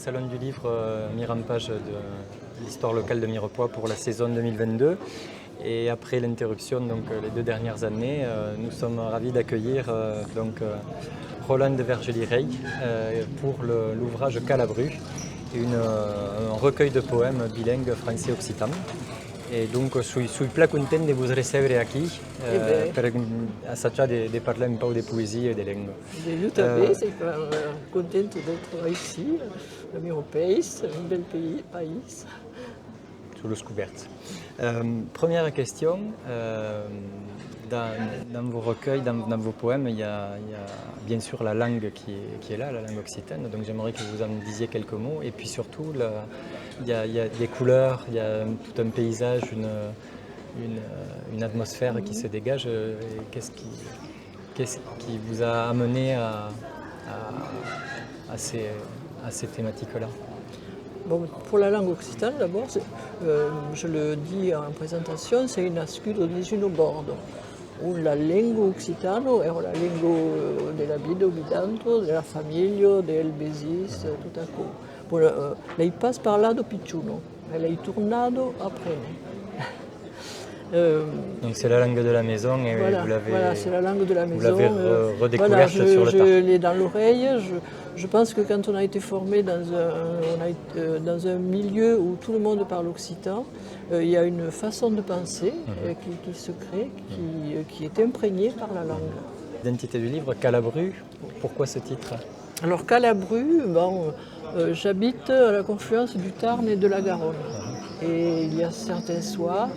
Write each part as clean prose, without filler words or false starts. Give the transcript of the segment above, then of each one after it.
Salon du Livre mis en page de l'histoire locale de Mirepoix pour la saison 2022. Et après l'interruption, donc les 2 dernières années, nous sommes ravis d'accueillir Roland de Vergely-Rey pour l'ouvrage Calabru, un recueil de poèmes bilingues français-occitan. E dunque sui pla content de vos recebre aquí per assaggiare di parlare un po' di poesia e di lingua. Io també sono contento d'être ici, le meu pays, un bel pays. Sous le scoubert. Première question, dans vos recueils, dans vos poèmes, il y a bien sûr la langue qui est là, la langue occitane, donc j'aimerais que vous en disiez quelques mots. Et puis surtout, il y a des couleurs, il y a tout un paysage, une atmosphère qui se dégage. Qu'est-ce qui vous a amené à ces thématiques-là? Bon, pour la langue occitane, d'abord, je le dis en présentation, c'est une ascudo di uno bordo. La lingua occitano è la lingua della vita obitanto, della famiglia, del besis, tout à coup. Lei passe par là da picciuno, e lei tornato après. Donc c'est la langue de la maison et voilà, vous l'avez voilà, c'est la langue de la maison. Redécouverte voilà, sur le tard. Je l'ai dans l'oreille. Je pense que quand on a été formé dans un milieu où tout le monde parle occitan, il y a une façon de penser qui se crée, qui est imprégnée par la langue. L'identité du livre, Calabru, pourquoi ce titre? Alors Calabru, j'habite à la confluence du Tarn et de la Garonne. Et il y a certains soirs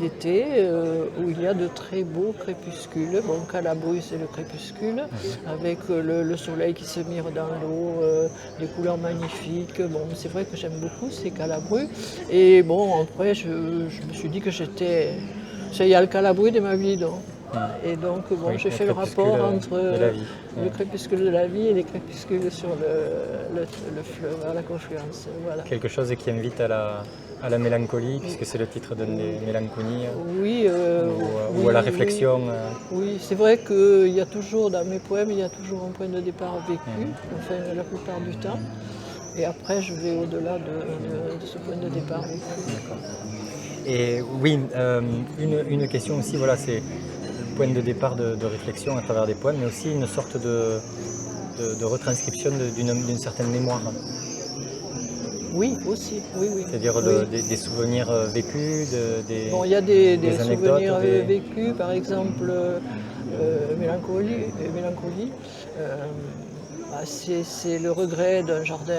d'été où il y a de très beaux crépuscules. Bon, Calabru, c'est le crépuscule, avec le soleil qui se mire dans l'eau, des couleurs magnifiques. Bon, c'est vrai que j'aime beaucoup ces Calabru. Et bon, après, je me suis dit que il y a le Calabru de ma vie, donc. Et donc, bon, oui, j'ai fait le rapport entre le crépuscule de la vie et les crépuscules sur le fleuve, à la confluence. Voilà. Quelque chose qui invite à la mélancolie, puisque c'est le titre d'une des mélancolies. Oui. Ou à la réflexion. Oui, c'est vrai qu'il y a toujours, dans mes poèmes, il y a toujours un point de départ vécu, enfin la plupart du temps. Et après, je vais au-delà de ce point de départ vécu. D'accord. Et oui, une question aussi, voilà, c'est point de départ de réflexion à travers des poèmes, mais aussi une sorte de retranscription d'une certaine mémoire. Oui, aussi, oui. C'est-à-dire des souvenirs vécus, Bon, il y a des souvenirs anecdotes, vécus, par exemple, mélancolie. C'est le regret d'un jardin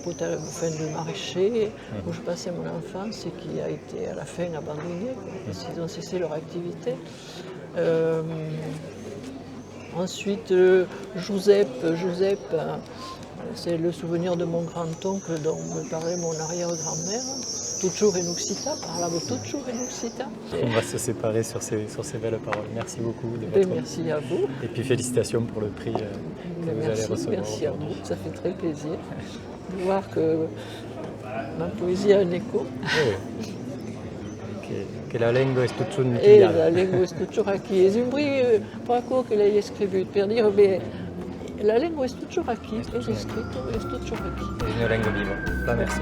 de maraîcher où je passais mon enfance et qui a été à la fin abandonné, parce qu'ils ont cessé leur activité. Ensuite, Giuseppe, c'est le souvenir de mon grand-oncle dont me parlait mon arrière-grand-mère. Toujours in Occita, parlavo toujours in Occita. On va se séparer sur ces belles paroles. Merci beaucoup de votre... Merci à vous. Et puis félicitations pour le prix que vous allez recevoir. Merci à vous, ça fait très plaisir de voir que ma poésie a un écho. Oui. Che la lingua è tutto un E la lingua è toujours acquis. C'est un prix poco che lei ha scritto per dire che la lingua è toujours acquis, è scritto, è toujours acquis. È una lingua viva. Merci.